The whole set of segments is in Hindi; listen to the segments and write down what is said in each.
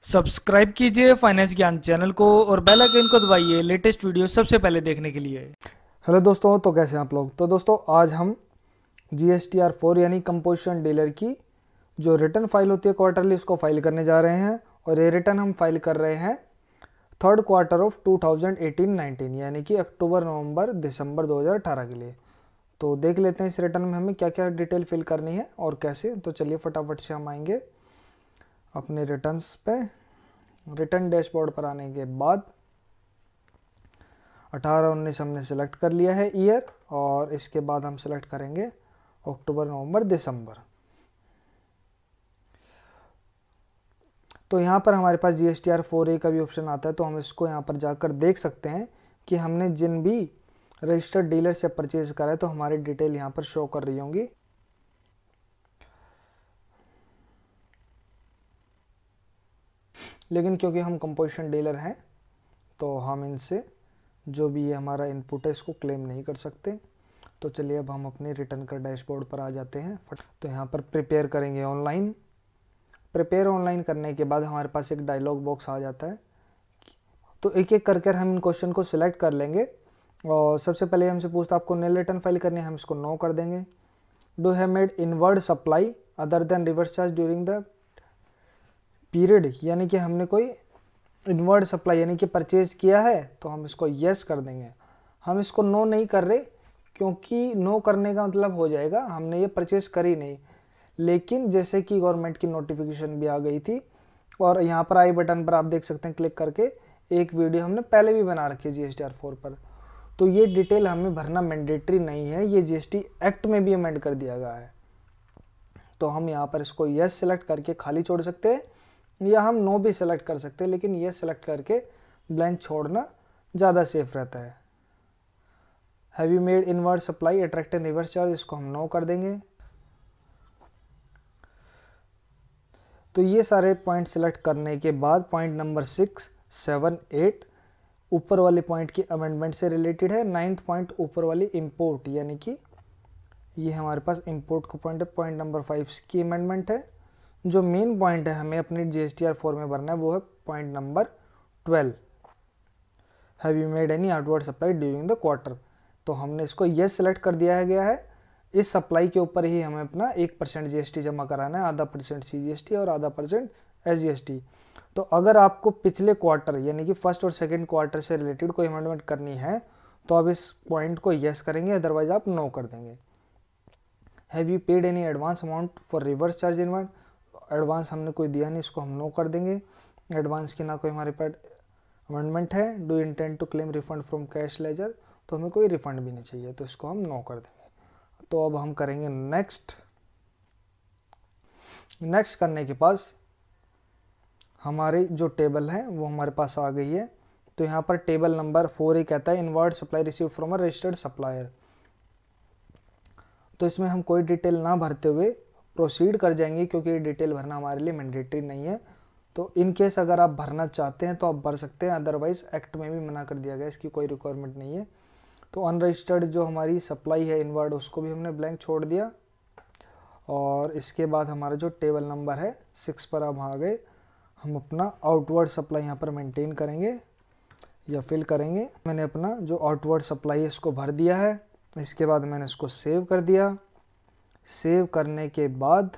सब्सक्राइब कीजिए फाइनेंस ज्ञान चैनल को और बेल आइकन को दबाइए लेटेस्ट वीडियो सबसे पहले देखने के लिए। हेलो दोस्तों, तो कैसे हैं आप लोग। तो दोस्तों आज हम GSTR 4 यानी कंपोजिशन डीलर की जो रिटर्न फाइल होती है क्वार्टरली उसको फाइल करने जा रहे हैं। और ये रिटर्न हम फाइल कर रहे हैं थर्ड क्वार्टर ऑफ 2018-19 यानी कि अक्टूबर नवंबर दिसंबर 2018 के लिए। तो देख लेते हैं इस रिटर्न में हमें क्या क्या डिटेल फिल करनी है और कैसे। तो चलिए फटाफट से हम आएंगे अपने रिटर्न्स पे। रिटर्न डैशबोर्ड पर आने के बाद 18-19 हमने सेलेक्ट कर लिया है ईयर, और इसके बाद हम सेलेक्ट करेंगे अक्टूबर नवंबर दिसंबर। तो यहाँ पर हमारे पास GSTR 4A का भी ऑप्शन आता है, तो हम इसको यहाँ पर जाकर देख सकते हैं कि हमने जिन भी रजिस्टर्ड डीलर से परचेज करा है तो हमारी डिटेल यहाँ पर शो कर रही होंगी। लेकिन क्योंकि हम कंपोजिशन डीलर हैं तो हम इनसे जो भी ये हमारा इनपुट है इसको क्लेम नहीं कर सकते। तो चलिए अब हम अपने रिटर्न का डैशबोर्ड पर आ जाते हैं। तो यहाँ पर प्रिपेयर करेंगे ऑनलाइन। प्रिपेयर ऑनलाइन करने के बाद हमारे पास एक डायलॉग बॉक्स आ जाता है। तो एक एक करके हम इन क्वेश्चन को सिलेक्ट कर लेंगे। और सबसे पहले हमसे पूछता है आपको नील रिटर्न फाइल करनी है, हम इसको नो कर देंगे। Do have made inward supply other than reverse charge during the period, यानी कि हमने कोई इनवर्ड सप्लाई यानी कि परचेज किया है तो हम इसको यस कर देंगे। हम इसको नो नहीं कर रहे क्योंकि नो करने का मतलब हो जाएगा हमने ये परचेज करी नहीं। लेकिन जैसे कि गवर्नमेंट की नोटिफिकेशन भी आ गई थी और यहाँ पर आई बटन पर आप देख सकते हैं क्लिक करके एक वीडियो हमने पहले भी बना रखी है GSTR 4 पर। तो ये डिटेल हमें भरना मैंडेटरी नहीं है, ये GST एक्ट में भी अमेंड कर दिया गया है। तो हम यहाँ पर इसको यस सेलेक्ट करके खाली छोड़ सकते हैं या हम नो भी सेलेक्ट कर सकते हैं, लेकिन ये सेलेक्ट करके ब्लैंक छोड़ना ज़्यादा सेफ रहता है। Have you made inward supply attract and reverse charge, इसको हम नो कर देंगे। तो ये सारे पॉइंट सेलेक्ट करने के बाद पॉइंट नंबर 6, 7, 8 ऊपर वाले पॉइंट की अमेंडमेंट से रिलेटेड है। 9th पॉइंट ऊपर वाली इंपोर्ट, यानी कि ये हमारे पास इंपोर्ट का पॉइंट है। पॉइंट नंबर 5 की अमेंडमेंट है। जो मेन पॉइंट है हमें अपनी GSTR 4 में भरना है वो है point number 12, have you made any outward supply during the quarter. तो हमने इसको यस सेलेक्ट कर दिया गया है। इस सप्लाई के ऊपर ही हमें अपना 1% GST जमा कराना है, आधा % CGST और आधा % SGST। तो अगर आपको पिछले क्वार्टर यानी कि फर्स्ट और सेकेंड क्वार्टर से रिलेटेड कोई अमेंडमेंट करनी है तो आप इस पॉइंट को यस करेंगे, अदरवाइज आप नो कर देंगे। Have you paid any advance amount for reverse charge inward, advance हमने कोई दिया नहीं, इसको हम नो कर देंगे। एडवांस की ना कोई हमारे पास अमेंडमेंट है। Do intend to claim refund from cash ledger, तो हमें कोई रिफंड भी नहीं चाहिए, तो इसको हम नो कर देंगे। तो अब हम करेंगे नेक्स्ट। नेक्स्ट करने के पास हमारी जो टेबल है वो हमारे पास आ गई है। तो यहाँ पर टेबल नंबर 4 ही कहता है inward supply receive from a registered supplier. तो इसमें हम कोई डिटेल ना भरते हुए प्रोसीड कर जाएंगे क्योंकि ये डिटेल भरना हमारे लिए मैंडेटरी नहीं है। तो इन केस अगर आप भरना चाहते हैं तो आप भर सकते हैं, अदरवाइज एक्ट में भी मना कर दिया गया, इसकी कोई रिक्वायरमेंट नहीं है। तो अनरजिस्टर्ड जो हमारी सप्लाई है इनवर्ड उसको भी हमने ब्लैंक छोड़ दिया। और इसके बाद हमारा जो टेबल नंबर है 6 पर हम आ गए। हम अपना आउटवर्ड सप्लाई यहाँ पर मेंटेन करेंगे या फिल करेंगे। मैंने अपना जो आउटवर्ड सप्लाई है इसको भर दिया है। इसके बाद मैंने इसको सेव कर दिया। सेव करने के बाद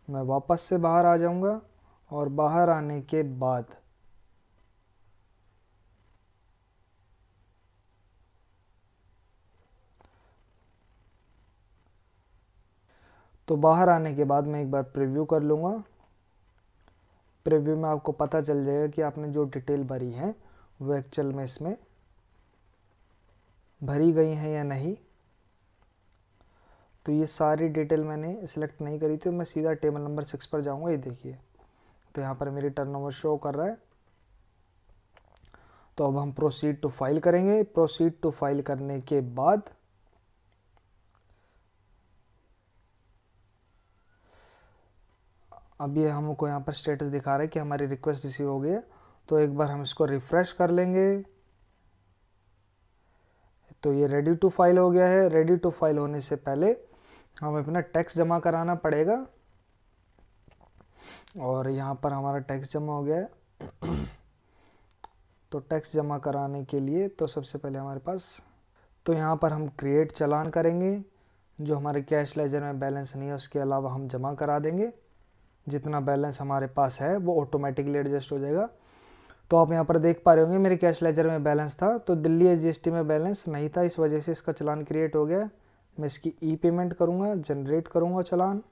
मैं वापस से बाहर आ जाऊंगा और बाहर आने के बाद बाहर आने के बाद मैं एक बार प्रीव्यू कर लूँगा। प्रीव्यू में आपको पता चल जाएगा कि आपने जो डिटेल भरी है वो एक्चुअल में इसमें भरी गई हैं या नहीं। तो ये सारी डिटेल मैंने सिलेक्ट नहीं करी थी, मैं सीधा टेबल नंबर 6 पर जाऊंगा। ये देखिए, तो यहाँ पर मेरी टर्नओवर शो कर रहा है। तो अब हम प्रोसीड टू फाइल करेंगे। प्रोसीड टू फाइल करने के बाद अब ये हमको यहाँ पर स्टेटस दिखा रहा है कि हमारी रिक्वेस्ट रिसीव हो गई है। तो एक बार हम इसको रिफ्रेश कर लेंगे। तो ये रेडी टू फाइल हो गया है। रेडी टू फाइल होने से पहले हमें अपना टैक्स जमा कराना पड़ेगा। और यहाँ पर हमारा टैक्स जमा हो गया है। तो टैक्स जमा कराने के लिए तो सबसे पहले हमारे पास तो यहाँ पर हम क्रिएट चालान करेंगे। जो हमारे कैश लेजर में बैलेंस नहीं है उसके अलावा हम जमा करा देंगे। जितना बैलेंस हमारे पास है वो ऑटोमेटिकली एडजस्ट हो जाएगा। तो आप यहाँ पर देख पा रहे होंगे मेरे कैश लेजर में बैलेंस था, तो दिल्ली एसजीएसटी में बैलेंस नहीं था, इस वजह से इसका चालान क्रिएट हो गया। मैं इसकी ई पेमेंट करूँगा, जनरेट करूँगा चालान।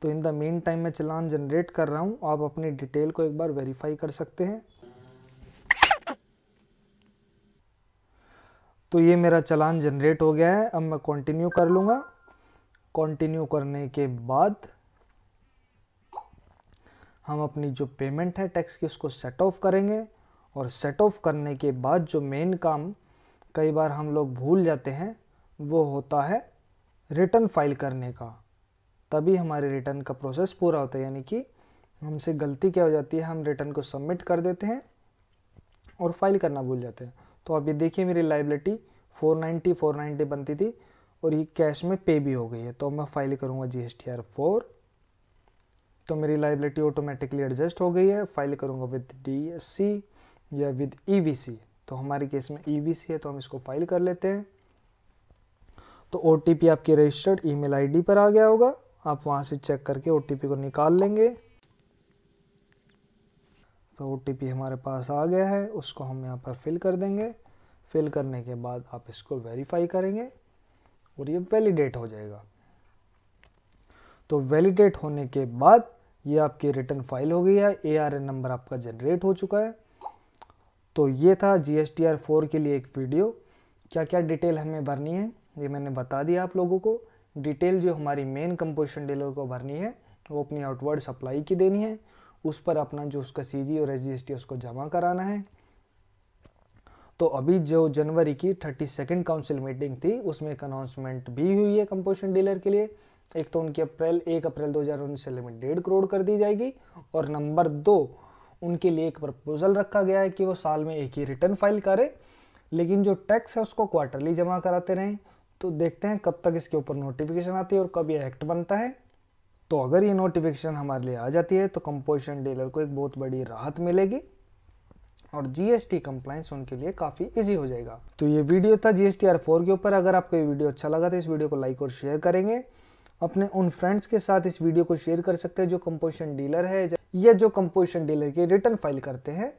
तो इन द मीन टाइम मैं चालान जनरेट कर रहा हूँ। आप अपनी डिटेल को एक बार वेरीफाई कर सकते हैं। तो ये मेरा चालान जनरेट हो गया है। अब मैं कंटिन्यू कर लूँगा। कंटिन्यू करने के बाद हम अपनी जो पेमेंट है टैक्स की उसको सेट ऑफ करेंगे। और सेट ऑफ करने के बाद जो मेन काम कई बार हम लोग भूल जाते हैं वो होता है रिटर्न फाइल करने का। तभी हमारे रिटर्न का प्रोसेस पूरा होता है। यानी कि हमसे गलती क्या हो जाती है, हम रिटर्न को सबमिट कर देते हैं और फाइल करना भूल जाते हैं। तो अब ये देखिए मेरी लायबिलिटी 490 बनती थी और ये कैश में पे भी हो गई है। तो मैं फाइल करूँगा GSTR 4। तो मेरी लायबिलिटी ऑटोमेटिकली एडजस्ट हो गई है। फाइल करूँगा विद DSC या विद EVC। तो हमारे केस में EVC है तो हम इसको फाइल कर लेते हैं। तो OTP आपके रजिस्टर्ड ईमेल ID पर आ गया होगा। आप वहाँ से चेक करके OTP को निकाल लेंगे। तो OTP हमारे पास आ गया है, उसको हम यहाँ पर फिल कर देंगे। फिल करने के बाद आप इसको वेरीफाई करेंगे और ये वैलिडेट हो जाएगा। तो वैलिडेट होने के बाद ये आपकी रिटर्न फाइल हो गई है। ARN नंबर आपका जनरेट हो चुका है। तो ये था GSTR 4 के लिए एक वीडियो। क्या क्या डिटेल हमें भरनी है ये मैंने बता दिया आप लोगों को। डिटेल जो हमारी मेन कंपोजिशन डीलर को भरनी है वो अपनी आउटवर्ड सप्लाई की देनी है। उस पर अपना जो उसका CG और SGST उसको जमा कराना है। तो अभी जो जनवरी की 32nd काउंसिल मीटिंग थी उसमें एक अनाउंसमेंट भी हुई है कंपोजिशन डीलर के लिए। एक तो उनकी 1 अप्रैल 2019 से लिमिट 1.5 करोड़ कर दी जाएगी। और नंबर 2 उनके लिए एक प्रपोजल रखा गया है कि वो साल में एक ही रिटर्न फाइल करे, लेकिन जो टैक्स है उसको क्वार्टरली जमा कराते रहें। तो देखते हैं कब तक इसके ऊपर नोटिफिकेशन आती है और कब ये एक्ट बनता है। तो अगर ये नोटिफिकेशन हमारे लिए आ जाती है तो कंपोजिशन डीलर को एक बहुत बड़ी राहत मिलेगी और GST कंप्लायंस उनके लिए काफ़ी इजी हो जाएगा। तो ये वीडियो था GSTR 4 के ऊपर। अगर आपको ये वीडियो अच्छा लगा तो इस वीडियो को लाइक और शेयर करेंगे। अपने उन फ्रेंड्स के साथ इस वीडियो को शेयर कर सकते हैं जो कंपोजिशन डीलर है या जो कंपोजिशन डीलर की रिटर्न फाइल करते हैं।